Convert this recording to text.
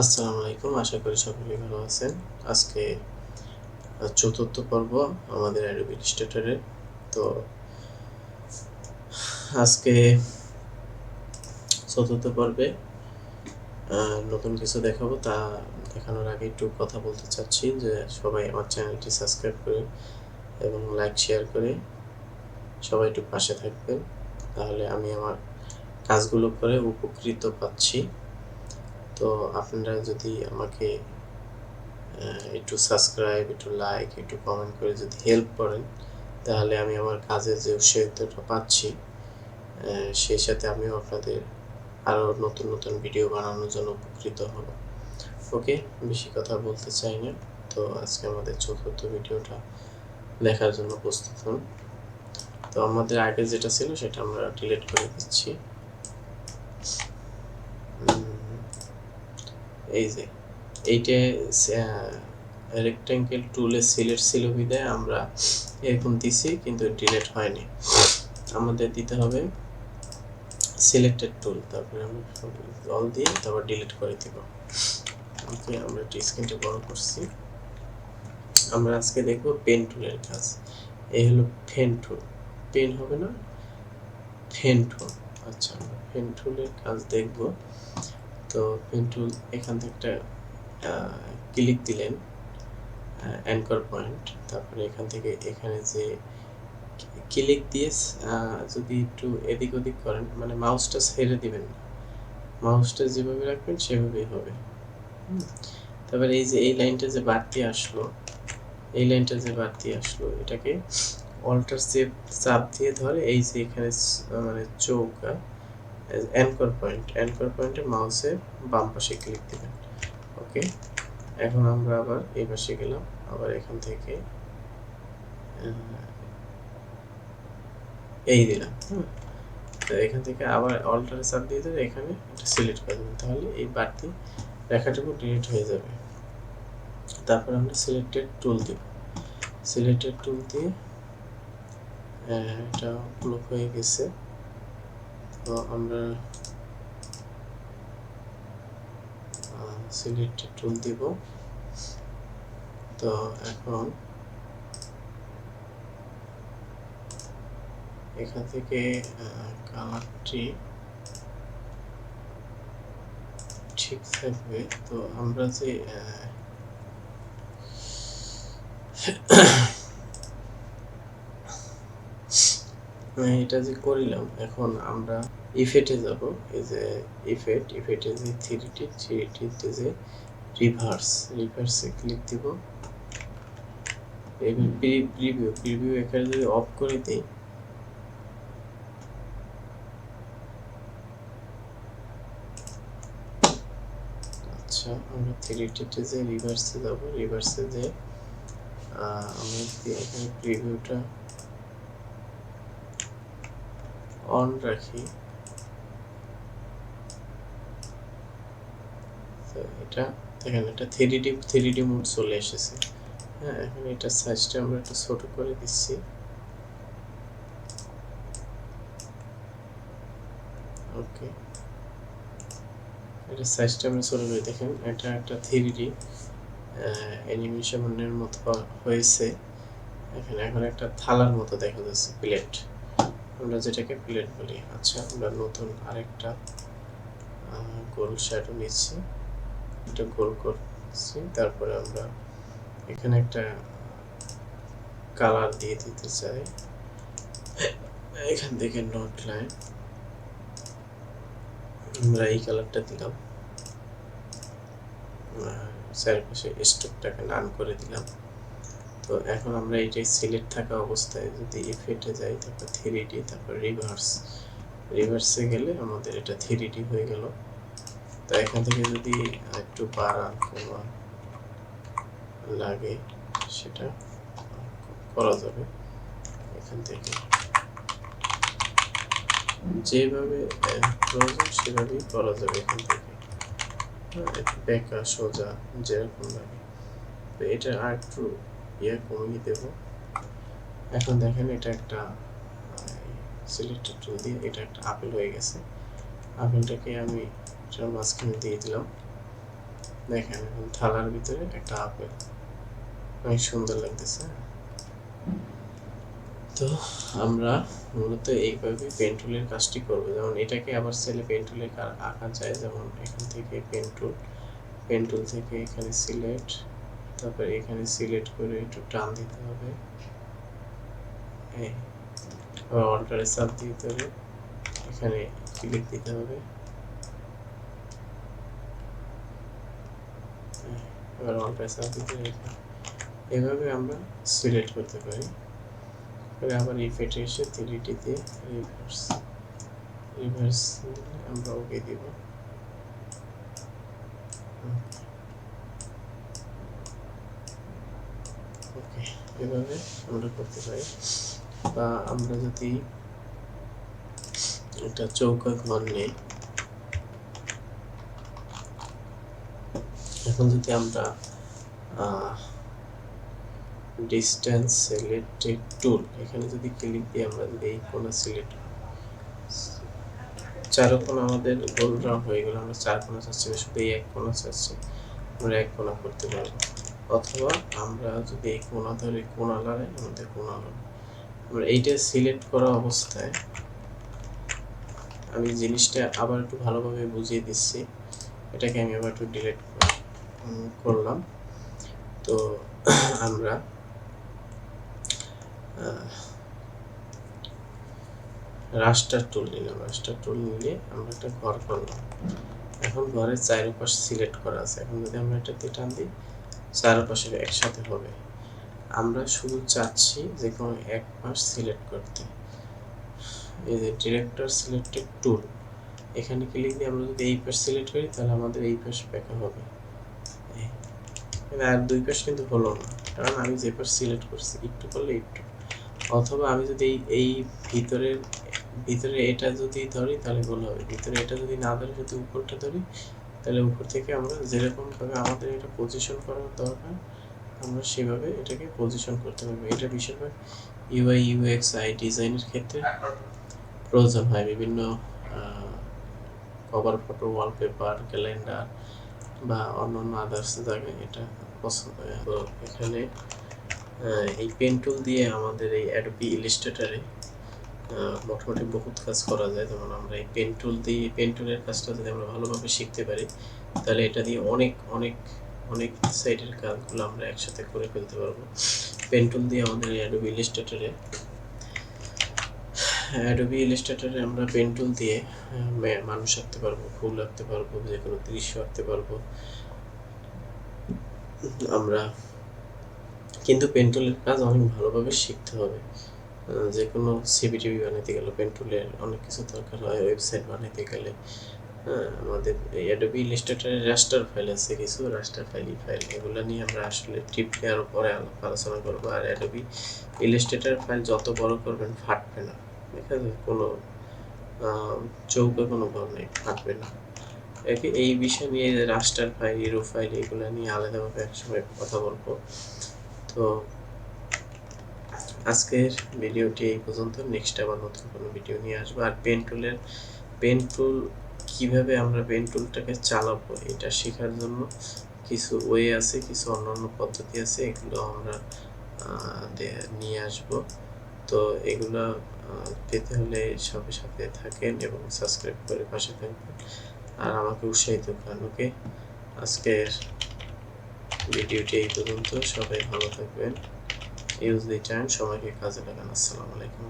আসসালামু আলাইকুম, আশা করি সকলেই ভালো আছেন। আজকে চতুর্থ পর্ব আমাদের অ্যাডোবি ইলাস্ট্রেটরের। তো আজকে চতুর্থ পর্বে নতুন কিছু দেখাবো। তা দেখানোর আগে একটু কথা বলতে চাচ্ছি যে সবাই আমার চ্যানেলটি সাবস্ক্রাইব করে এবং লাইক শেয়ার করে সবাই একটু পাশে থাকবেন, তাহলে আমি আমার কাজগুলো করে উপকৃত পাচ্ছি। তো আপনারা যদি আমাকে একটু সাবস্ক্রাইব, একটু লাইক, একটু কমেন্ট করে যদি হেল্প করেন, তাহলে আমি আমার কাজের যে উৎসাহিতটা পাচ্ছি সেই সাথে আমিও আপনাদের আরও নতুন নতুন ভিডিও বানানোর জন্য উপকৃত হব। ওকে, বেশি কথা বলতে চাই না। তো আজকে আমাদের চতুর্থ ভিডিওটা দেখার জন্য প্রস্তুত হন। তো আমাদের আগে যেটা ছিল সেটা আমরা ডিলিট করে দিচ্ছি। এই যে এইটা রেক্ট্যাঙ্গেল টুলে সিলেক্ট ছিল বিদায় আমরা এরকম দিছি, কিন্তু ডিলিট হয়নি। আমাদের দিতে হবে সিলেক্টেড টুল, তারপরে আমরা অল দিয়ে তারপর ডিলিট করে দেব। ওকে, আমরা স্ক্রিনটা বড় করছি। আমরা আজকে দেখব পেন টুলের কাজ। এই হলো পেন টুল, পেন হবে না, পেন টুল। আচ্ছা, আমরা পেন টুলের কাজ দেখব। তো পেন টুল এখান থেকে একটা ক্লিক দিলেন, অ্যাঙ্কর পয়েন্ট, তারপরে এখান থেকে এখানে যে ক্লিক দিয়ে যদি একটু এদিক ওদিক করেন, মানে মাউসটা ছেড়ে দিবেন না, মাউসটা যেভাবে রাখবেন সেভাবেই হবে। তারপরে এই যে এই লাইনটা যে বাড়তি আসলো, এই লাইনটা যে বাড়তি আসলো, এটাকে অল্টার চাপ দিয়ে ধরে এই যে এখানে মানে চৌকা অ্যাঙ্কর পয়েন্টে মাউসের বাম পাশে ক্লিক দিবেন। ওকে, এখন আমরা আবার এই পাশে গেলাম, আবার এখান থেকে এই দিলাম। তো এখান থেকে আবার অল্টারে চাপ দিয়ে ধরে এখানে এটা সিলেক্ট করে দেবেন, তাহলে এই বাড়তি রেখাটুকু ডিলিট হয়ে যাবে। তারপর আমরা সিলেক্টেড টুল দিব। সিলেক্টেড টুল দিয়ে এটা ব্লক হয়ে গেছে। তো আমরা সিলেক্টেড টুল দিব। তো এখন এখান থেকে কালারটি ঠিক থাকবে। তো আমরা যে এটা যে করিলাম, এখন আমরা ইফেক্টে যাব। এই যে ইফেক্টে যে থ্রিটিতে যে রিভার্সে ক্লিক দিব। প্রিভিউ এখানে যদি অফ করে দিই, আচ্ছা, আমরা থ্রিটিতে যে রিভার্সে যাব, রিভার্সে যে আমি এখানে প্রিভিউটা অন রাখি। তো এটা দেখেন, এটা থ্রিডি মোড চলে এসেছে। হ্যাঁ, এখন এটা সাইজটা আমরা একটু ছোট করে দিচ্ছি। ওকে, এটা সাইজটা আমরা ছোট করে, দেখেন এটা একটা থ্রিডি অ্যানিমেশনের মতো হয়েছে। এখন একটা থালার মতো দেখা যাচ্ছে, প্লেট, আমরা যেটাকে প্লেট বলি। আচ্ছা, আমরা নতুন আরেকটা গোল শ্যাডো নিচ্ছি, এটা গোল করছি। তারপরে আমরা এখানে একটা কালার দিয়ে দিতে চাই, এখান থেকে নোট লাইন আমরা এই কালারটা দিলাম, চারপাশে স্টোকটাকে নান করে দিলাম। তো এখন আমরা এইটাই সিলেক্ট থাকা অবস্থায় যদি ইফেক্টে যাই, তারপর থ্রিডি, তারপর রিভার্সে গেলে আমাদের এটা থ্রিডি হয়ে গেল। তো এখান থেকে যদি একটু বাড়া কমা লাগে সেটা করা যাবে। এখান থেকে যেভাবে প্রয়োজন সেভাবেই করা যাবে। এখান থেকে বেঁকা সোজা যেরকম লাগে। তো এটা আর একটু কমিয়ে দেব। এখন দেখেন এটা একটা সিলেক্টেড টুল দিয়ে এটা একটা আপেল হয়ে গেছে। আপেলটাকে আমি এটার মাঝখানে দিয়ে দিলাম। দেখেন এখন থালার ভিতরে একটা আপেল, অনেক সুন্দর লাগতেছে। তো আমরা মূলত এইভাবে পেন টুলের কাজটি করব। যেমন এটাকে আবার সেলে পেন টুলে আঁকা যায়, যেমন এখান থেকে পেন টুল থেকে এখানে সিলেক্ট, তারপরে এখানে সিলেক্ট করে একটু টান দিতে হবে, আবার অল্টারে চাপ দিতে হবে, এখানে ক্লিক দিতে হবে, এবার অল্টারে চাপ দিতে হবে। এভাবে আমরা সিলেক্ট করতে পারি। পরে আবার ইফেক্টে এসে 3D তে রিভার্স আমরা ওকে দিব। ওকে, এভাবে আমরা করতে পারি। বা আমরা যদি একটা চৌকা ঘর নেই, এখন যদি আমরা ডিস্টেন্স সিলেক্টেড টুল এখানে যদি ক্লিক দিয়ে আমরা যদি এই কোণা সিলেক্ট, চার কোণা আমাদের গোল রাউন্ড হয়ে গেল, আমরা চার কোণা চাচ্ছি না, শুধু এই এক কোণা চাচ্ছি, আমরা এক কোণা করতে পারবো। অথবা আমরা যদি এই কোণা ধরে কোণা লাগাই, আমাদের কোণা লাগবে। আমরা এইটা সিলেক্ট করা অবস্থায় আমি জিনিসটা আবার একটু ভালোভাবে বুঝিয়ে দিচ্ছি। এটাকে আমি আবার একটু ডিলিট করলাম। তো আমরা রাস্টার টুল নিলাম। রাস্টার টুল নিলে আমরা একটা ঘর করলাম। এখন ঘরের চারপাশ সিলেক্ট করা আছে। এখন যদি আমরা এটাতে টান দিই, চারপাশে একসাথে হবে। আমরা শুধু চাচ্ছি যে কোনো এক পাশ সিলেক্ট করতে। এই যে ডিরেক্টর সিলেক্টেড টুল, এখানে ক্লিক দিয়ে আমরা যদি এই পাশ সিলেক্ট করি, তাহলে আমাদের এই পাশ ব্যাকা হবে। আর দুই পাশ কিন্তু হলো না, কারণ আমি যে পাশ সিলেক্ট করছি, একটু করলে একটু। অথবা আমি যদি এই ভিতরে এটা যদি ধরি তাহলে গোল হবে, ভিতরে এটা যদি না ধরি, যদি উপরটা ধরি, তাহলে উপর থেকে আমরা যেরকমভাবে আমাদের এটা পজিশন করার দরকার, আমরা সেভাবে এটাকে পজিশন করতে পারবো। এটা বেশিরভাগ ইউআই ইউএক্স ডিজাইনের ক্ষেত্রে প্রয়োজন হয়। বিভিন্ন কভার ফটো, ওয়ালপেপার, ক্যালেন্ডার বা অন্যান্য আদার্স জায়গায় এটা পছন্দ হয়। তো এখানে এই পেন টুল দিয়ে আমাদের এই অ্যাডোবি ইলাস্ট্রেটরে মোটামুটি বহুত কাজ করা যায়। যেমন আমরা এই পেন টুলের কাজটা যদি আমরা ভালোভাবে শিখতে পারি, তাহলে এটা দিয়ে অনেক সাইডের কাজগুলো আমরা একসাথে করে ফেলতে পারবো। পেন টুল দিয়ে আমাদের অ্যাডোবি ইলাস্ট্রেটরে আমরা পেন টুল দিয়ে মানুষ আঁকতে পারবো, ফুল আঁকতে পারবো, যে কোনো দৃশ্য আঁকতে পারবো আমরা। কিন্তু পেন টুলের কাজ অনেক ভালোভাবে শিখতে হবে। যে কোনো সিভিটিভি বানাতে গেলে পেন টুলের অনেক কিছু দরকার হয়। ওয়েবসাইট বানাতে গেলে আমাদের এই অ্যাডোবি ইলাস্ট্রেটরে রাস্টার ফাইল আছে, কিছু রাস্টার ফাইল এগুলো নিয়ে আমরা আসলে টিপে আরও পরে আলোচনা করবো। আর অ্যাডোবি ইলাস্ট্রেটর ফাইল যত বড় করবেন ফাটবে না, ঠিক আছে? কোনো চৌকা কোনো ঘর নেই, ফাটবে না। এই বিষয় নিয়ে রাস্টার ফাইল, হিরো ফাইল, এগুলো নিয়ে আলাদাভাবে একসময় কথা বলবো। তো আজকের ভিডিওটি এই পর্যন্ত। নেক্সট আবার নতুন কোনো ভিডিও নিয়ে আসবো। আর পেন টুল কীভাবে আমরা পেন টুলটাকে চালাবো, এটা শেখার জন্য কিছু ওয়ে আছে, কিছু অন্যান্য পদ্ধতি আছে, এগুলো আমরা নিয়ে আসব। তো এগুলো পেতে হলে সাথে থাকেন এবং সাবস্ক্রাইব করে পাশে থাকবেন আর আমাকে উৎসাহিত করেন। ওকে, আজকের ভিডিওটি এই পর্যন্ত। সবাই ভালো থাকবেন। ইউজ দি টাইম, সময়কে কাজে লাগান। আসসালামু আলাইকুম।